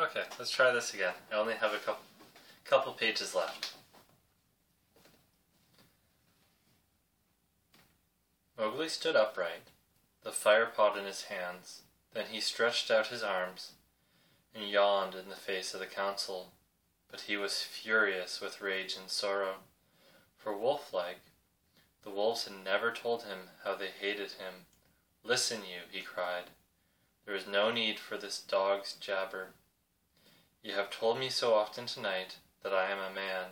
Okay, let's try this again. I only have a couple pages left. Mowgli stood upright, the fire pot in his hands. Then he stretched out his arms and yawned in the face of the council. But he was furious with rage and sorrow. For wolf-like, the wolves had never told him how they hated him. "Listen, you," he cried. "There is no need for this dog's jabber. You have told me so often tonight that I am a man.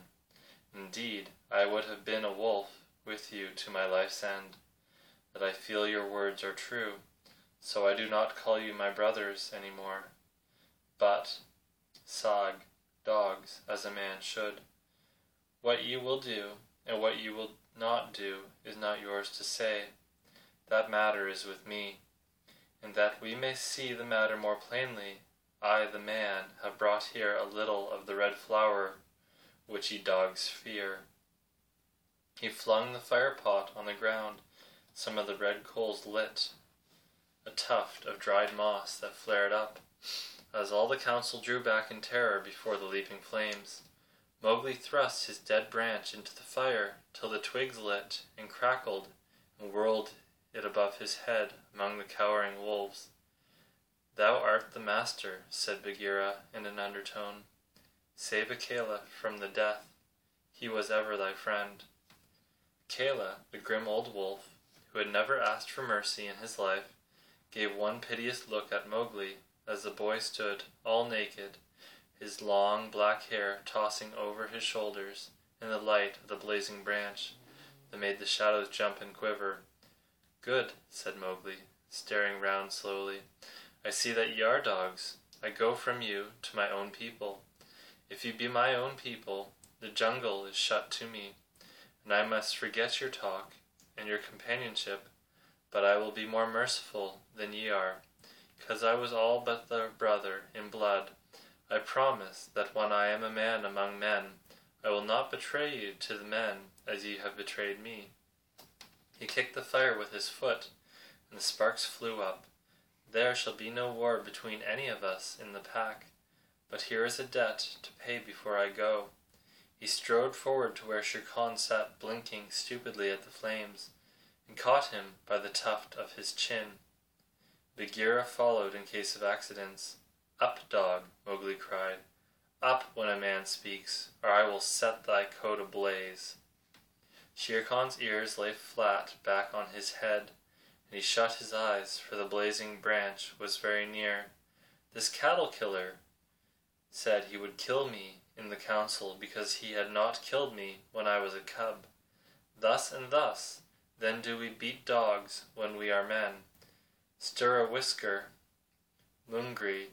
Indeed, I would have been a wolf with you to my life's end. That I feel your words are true, so I do not call you my brothers any more, but Sag, dogs, as a man should. What you will do and what you will not do is not yours to say. That matter is with me, and that we may see the matter more plainly, I, the man, have brought here a little of the red flower which ye dogs fear." He flung the fire pot on the ground. Some of the red coals lit a tuft of dried moss that flared up, as all the council drew back in terror before the leaping flames. Mowgli thrust his dead branch into the fire till the twigs lit and crackled, and whirled it above his head among the cowering wolves. "Thou art the master," said Bagheera in an undertone. "Save Akela from the death. He was ever thy friend." Akela, the grim old wolf, who had never asked for mercy in his life, gave one piteous look at Mowgli as the boy stood all naked, his long black hair tossing over his shoulders in the light of the blazing branch that made the shadows jump and quiver. "Good," said Mowgli, staring round slowly. "I see that ye are dogs. I go from you to my own people. If you be my own people, the jungle is shut to me, and I must forget your talk and your companionship, but I will be more merciful than ye are, because I was all but the brother in blood. I promise that when I am a man among men, I will not betray you to the men as ye have betrayed me." He kicked the fire with his foot, and the sparks flew up. "There shall be no war between any of us in the pack, but here is a debt to pay before I go." He strode forward to where Shere Khan sat blinking stupidly at the flames, and caught him by the tuft of his chin. Bagheera followed in case of accidents. "Up, dog!" Mowgli cried. "Up when a man speaks, or I will set thy coat ablaze." Shere Khan's ears lay flat back on his head, and he shut his eyes, for the blazing branch was very near. "This cattle killer said he would kill me in the council because he had not killed me when I was a cub. Thus and thus, then do we beat dogs when we are men. Stir a whisker, Lungri,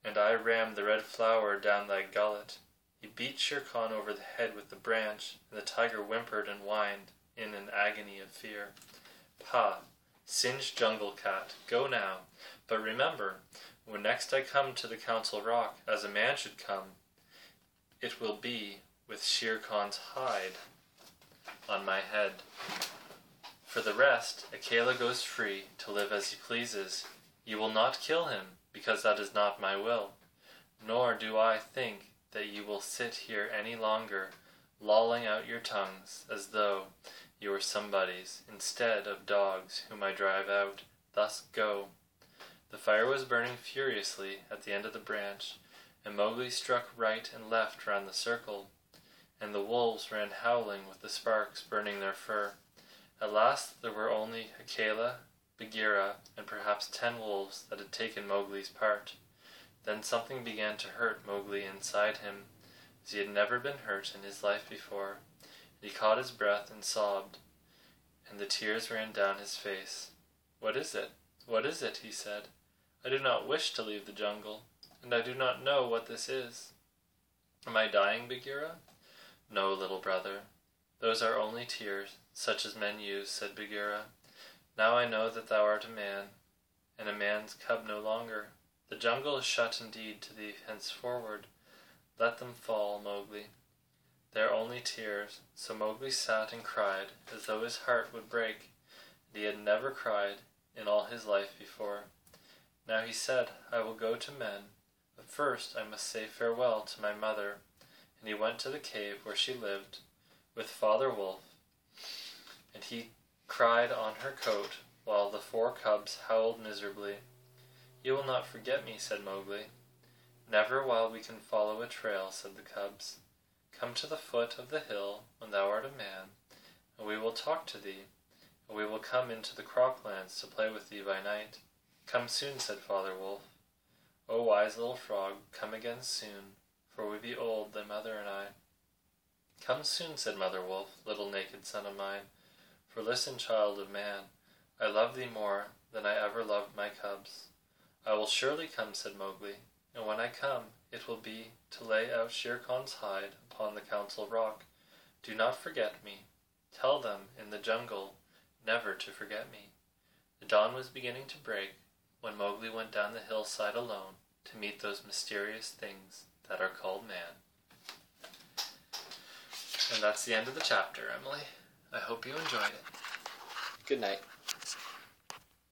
and I ram the red flower down thy gullet." He beat Shere Khan over the head with the branch, and the tiger whimpered and whined in an agony of fear. "Pah! Singed jungle cat, go now. But remember, when next I come to the Council Rock, as a man should come, it will be with Shere Khan's hide on my head. For the rest, Akela goes free to live as he pleases. You will not kill him, because that is not my will. Nor do I think that you will sit here any longer, lolling out your tongues as though you were somebody's, instead of dogs whom I drive out. Thus go." The fire was burning furiously at the end of the branch, and Mowgli struck right and left round the circle, and the wolves ran howling with the sparks burning their fur. At last there were only Akela, Bagheera, and perhaps 10 wolves that had taken Mowgli's part. Then something began to hurt Mowgli inside him, as he had never been hurt in his life before, and he caught his breath and sobbed, and the tears ran down his face. "What is it? What is it?" he said. "I do not wish to leave the jungle, and I do not know what this is." "Am I dying, Bagheera?" "No, little brother. Those are only tears, such as men use," said Bagheera. "Now I know that thou art a man, and a man's cub no longer. The jungle is shut indeed to thee henceforward. Let them fall, Mowgli. They are only tears." So Mowgli sat and cried as though his heart would break, and he had never cried in all his life before. Now he said, "I will go to men. But first I must say farewell to my mother." And he went to the cave where she lived with Father Wolf, and he cried on her coat while the 4 cubs howled miserably. "You will not forget me," said Mowgli. "Never while we can follow a trail," said the cubs. "Come to the foot of the hill when thou art a man, and we will talk to thee, and we will come into the croplands to play with thee by night." "Come soon," said Father Wolf. "O wise little frog, come again soon, for we be old, thy mother and I." "Come soon," said Mother Wolf, "little naked son of mine, for listen, child of man, I love thee more than I ever loved my cubs." "I will surely come," said Mowgli, "and when I come it will be to lay out Shere Khan's hide upon the Council Rock. Do not forget me. Tell them in the jungle never to forget me." The dawn was beginning to break when Mowgli went down the hillside alone to meet those mysterious things that are called man. And that's the end of the chapter, Emily. I hope you enjoyed it. Good night.